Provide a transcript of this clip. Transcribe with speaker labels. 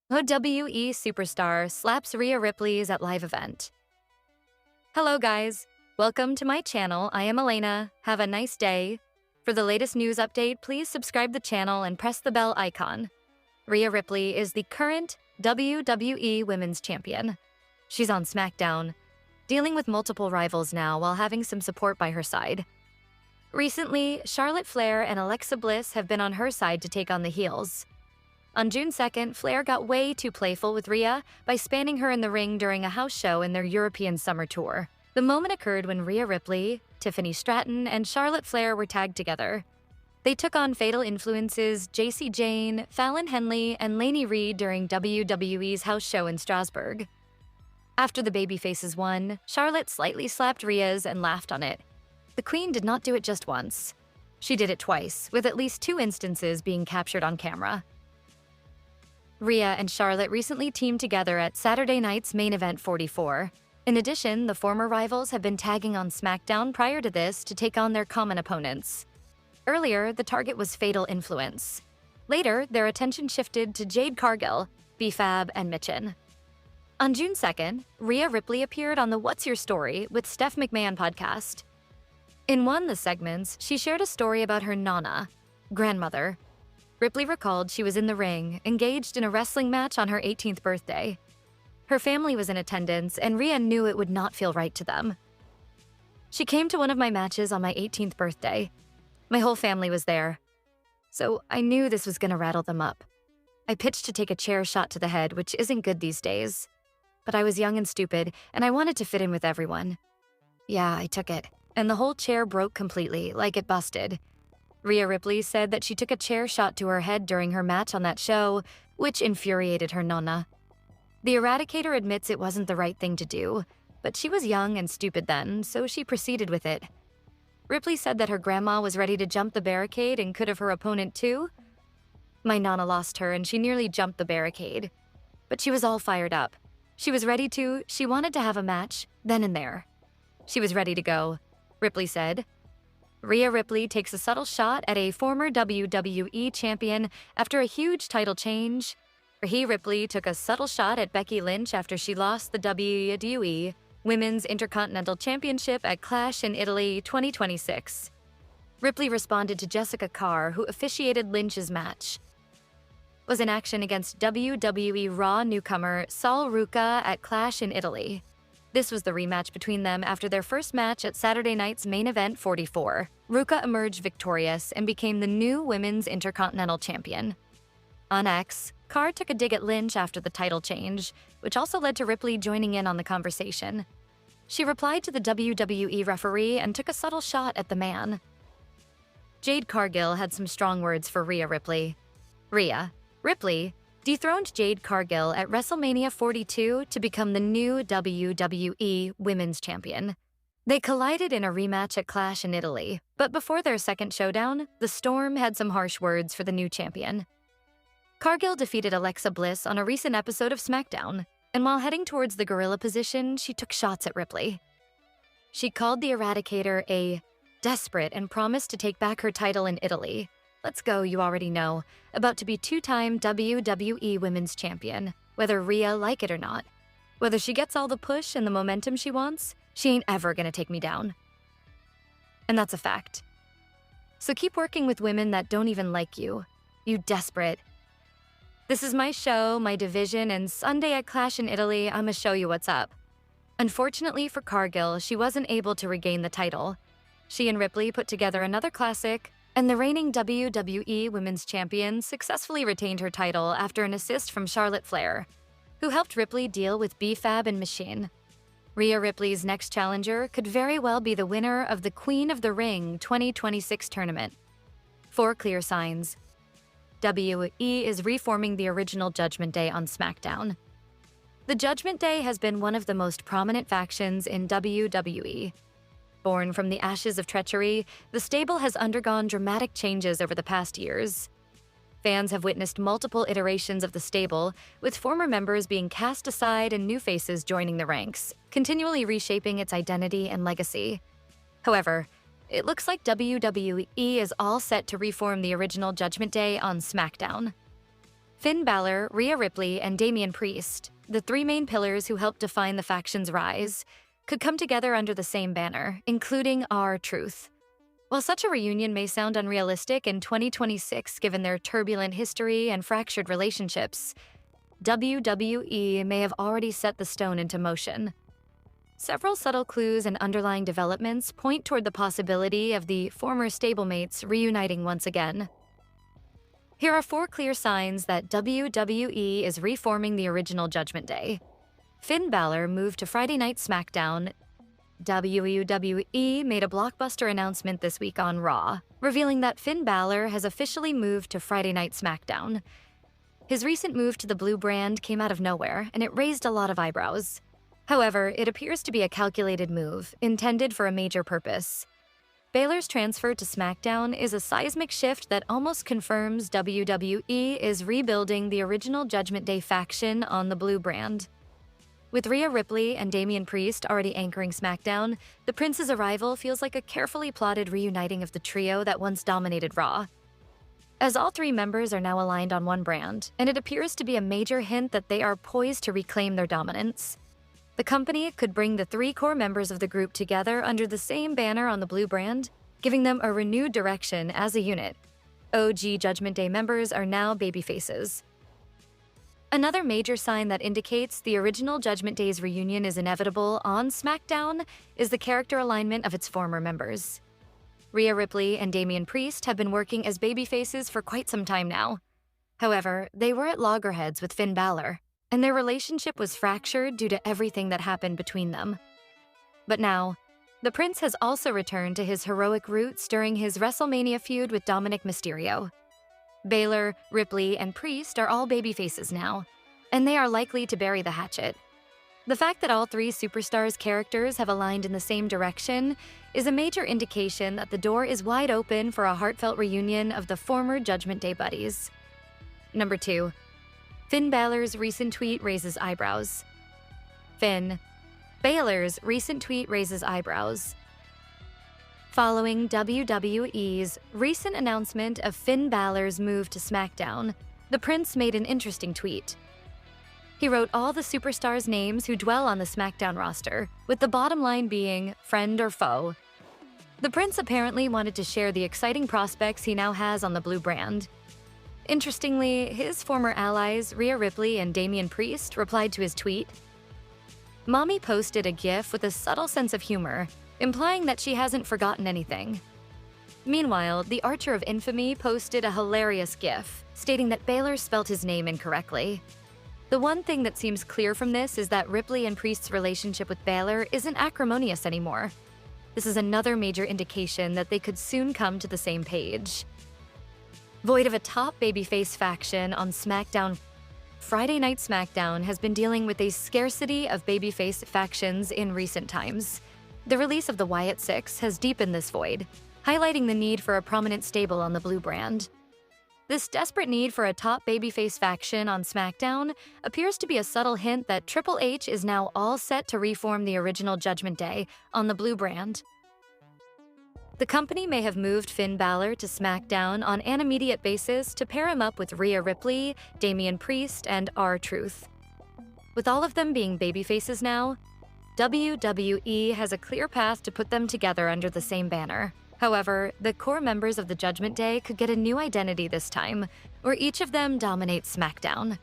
Speaker 1: WWE superstar slaps Rhea Ripley's at live event. Hello guys, welcome to my channel. I am Elena. Have a nice day. For the latest news update, please subscribe the channel and press the bell icon. Rhea Ripley is the current WWE Women's Champion. She's on SmackDown, dealing with multiple rivals now while having some support by her side. Recently, Charlotte Flair and Alexa Bliss have been on her side to take on the heels. On June 2nd, Flair got way too playful with Rhea by spanning her in the ring during a house show in their European summer tour. The moment occurred when Rhea Ripley, Tiffany Stratton, and Charlotte Flair were tagged together. They took on Fatal Influence's Jacy Jayne, Fallon Henley, and Lainey Reed during WWE's house show in Strasbourg. After the babyfaces won, Charlotte slightly slapped Rhea's and laughed on it. The Queen did not do it just once. She did it twice, with at least 2 instances being captured on camera. Rhea and Charlotte recently teamed together at Saturday night's Main Event 44. In addition, the former rivals have been tagging on SmackDown prior to this to take on their common opponents. Earlier, the target was Fatal Influence. Later, their attention shifted to Jade Cargill, B-Fab, and Michin. On June 2nd, Rhea Ripley appeared on the What's Your Story with Steph McMahon podcast. In one of the segments, she shared a story about her Nana, grandmother. Ripley recalled she was in the ring, engaged in a wrestling match on her 18th birthday. Her family was in attendance, and Rhea knew it would not feel right to them. She came to one of my matches on my 18th birthday. My whole family was there. So I knew this was gonna rattle them up. I pitched to take a chair shot to the head, which isn't good these days. But I was young and stupid, and I wanted to fit in with everyone. Yeah, I took it, and the whole chair broke completely, like it busted. Rhea Ripley said that she took a chair shot to her head during her match on that show, which infuriated her nonna. The Eradicator admits it wasn't the right thing to do, but she was young and stupid then, so she proceeded with it. Ripley said that her grandma was ready to jump the barricade and could have her opponent too. My nonna lost her and she nearly jumped the barricade. But she was all fired up. She was ready to, she wanted to have a match, then and there. She was ready to go, Ripley said. Rhea Ripley takes a subtle shot at a former WWE champion after a huge title change. Rhea Ripley took a subtle shot at Becky Lynch after she lost the WWE Women's Intercontinental Championship at Clash in Italy 2026. Ripley responded to Jessica Carr, who officiated Lynch's match. Was in action against WWE Raw newcomer Sol Ruca at Clash in Italy. This was the rematch between them after their first match at Saturday night's Main Event 44. Ruca emerged victorious and became the new Women's Intercontinental Champion. On X, Carr took a dig at Lynch after the title change, which also led to Ripley joining in on the conversation. She replied to the WWE referee and took a subtle shot at the man. Jade Cargill had some strong words for Rhea Ripley. Rhea Ripley dethroned Jade Cargill at WrestleMania 42 to become the new WWE Women's Champion. They collided in a rematch at Clash in Italy, but before their second showdown, the Storm had some harsh words for the new champion. Cargill defeated Alexa Bliss on a recent episode of SmackDown, and while heading towards the gorilla position, she took shots at Ripley. She called the Eradicator a desperate and promised to take back her title in Italy. Let's go, you already know, about to be 2-time WWE Women's Champion, whether Rhea like it or not. Whether she gets all the push and the momentum she wants, she ain't ever gonna take me down. And that's a fact. So keep working with women that don't even like you. You desperate. This is my show, my division, and Sunday at Clash in Italy, I'ma show you what's up. Unfortunately for Cargill, she wasn't able to regain the title. She and Ripley put together another classic, and the reigning WWE Women's Champion successfully retained her title after an assist from Charlotte Flair, who helped Ripley deal with B-Fab and Michin. Rhea Ripley's next challenger could very well be the winner of the Queen of the Ring 2026 tournament. 4 clear signs. WWE is reforming the original Judgment Day on SmackDown. The Judgment Day has been one of the most prominent factions in WWE. Born from the ashes of treachery, the stable has undergone dramatic changes over the past years. Fans have witnessed multiple iterations of the stable, with former members being cast aside and new faces joining the ranks, continually reshaping its identity and legacy. However, it looks like WWE is all set to reform the original Judgment Day on SmackDown. Finn Balor, Rhea Ripley, and Damian Priest, the three main pillars who helped define the faction's rise, could come together under the same banner, including R-Truth. While such a reunion may sound unrealistic in 2026 given their turbulent history and fractured relationships, WWE may have already set the stone into motion. Several subtle clues and underlying developments point toward the possibility of the former stablemates reuniting once again. Here are 4 clear signs that WWE is reforming the original Judgment Day. Finn Balor moved to Friday Night SmackDown. WWE made a blockbuster announcement this week on Raw, revealing that Finn Balor has officially moved to Friday Night SmackDown. His recent move to the blue brand came out of nowhere, and it raised a lot of eyebrows. However, it appears to be a calculated move, intended for a major purpose. Balor's transfer to SmackDown is a seismic shift that almost confirms WWE is rebuilding the original Judgment Day faction on the blue brand. With Rhea Ripley and Damian Priest already anchoring SmackDown, the Prince's arrival feels like a carefully plotted reuniting of the trio that once dominated Raw. As all 3 members are now aligned on one brand, and it appears to be a major hint that they are poised to reclaim their dominance. The company could bring the 3 core members of the group together under the same banner on the blue brand, giving them a renewed direction as a unit. OG Judgment Day members are now babyfaces. Another major sign that indicates the original Judgment Day's reunion is inevitable on SmackDown is the character alignment of its former members. Rhea Ripley and Damian Priest have been working as babyfaces for quite some time now. However, they were at loggerheads with Finn Balor, and their relationship was fractured due to everything that happened between them. But now, the Prince has also returned to his heroic roots during his WrestleMania feud with Dominic Mysterio. Balor, Ripley, and Priest are all babyfaces now, and they are likely to bury the hatchet. The fact that all 3 superstars' characters have aligned in the same direction is a major indication that the door is wide open for a heartfelt reunion of the former Judgment Day buddies. Number 2. Finn Balor's recent tweet raises eyebrows. Finn Balor's recent tweet raises eyebrows. Following WWE's recent announcement of Finn Balor's move to SmackDown, the Prince made an interesting tweet. He wrote all the superstars' names who dwell on the SmackDown roster, with the bottom line being friend or foe. The Prince apparently wanted to share the exciting prospects he now has on the blue brand. Interestingly, his former allies, Rhea Ripley and Damian Priest, replied to his tweet. Mommy posted a GIF with a subtle sense of humor, implying that she hasn't forgotten anything. Meanwhile, the Archer of Infamy posted a hilarious GIF, stating that Balor spelt his name incorrectly. The one thing that seems clear from this is that Ripley and Priest's relationship with Balor isn't acrimonious anymore. This is another major indication that they could soon come to the same page. Void of a top babyface faction on SmackDown, Friday Night SmackDown has been dealing with a scarcity of babyface factions in recent times. The release of the Wyatt Six has deepened this void, highlighting the need for a prominent stable on the blue brand. This desperate need for a top babyface faction on SmackDown appears to be a subtle hint that Triple H is now all set to reform the original Judgment Day on the blue brand. The company may have moved Finn Balor to SmackDown on an immediate basis to pair him up with Rhea Ripley, Damian Priest, and R-Truth. With all of them being babyfaces now, WWE has a clear path to put them together under the same banner. However, the core members of the Judgment Day could get a new identity this time, where each of them dominates SmackDown.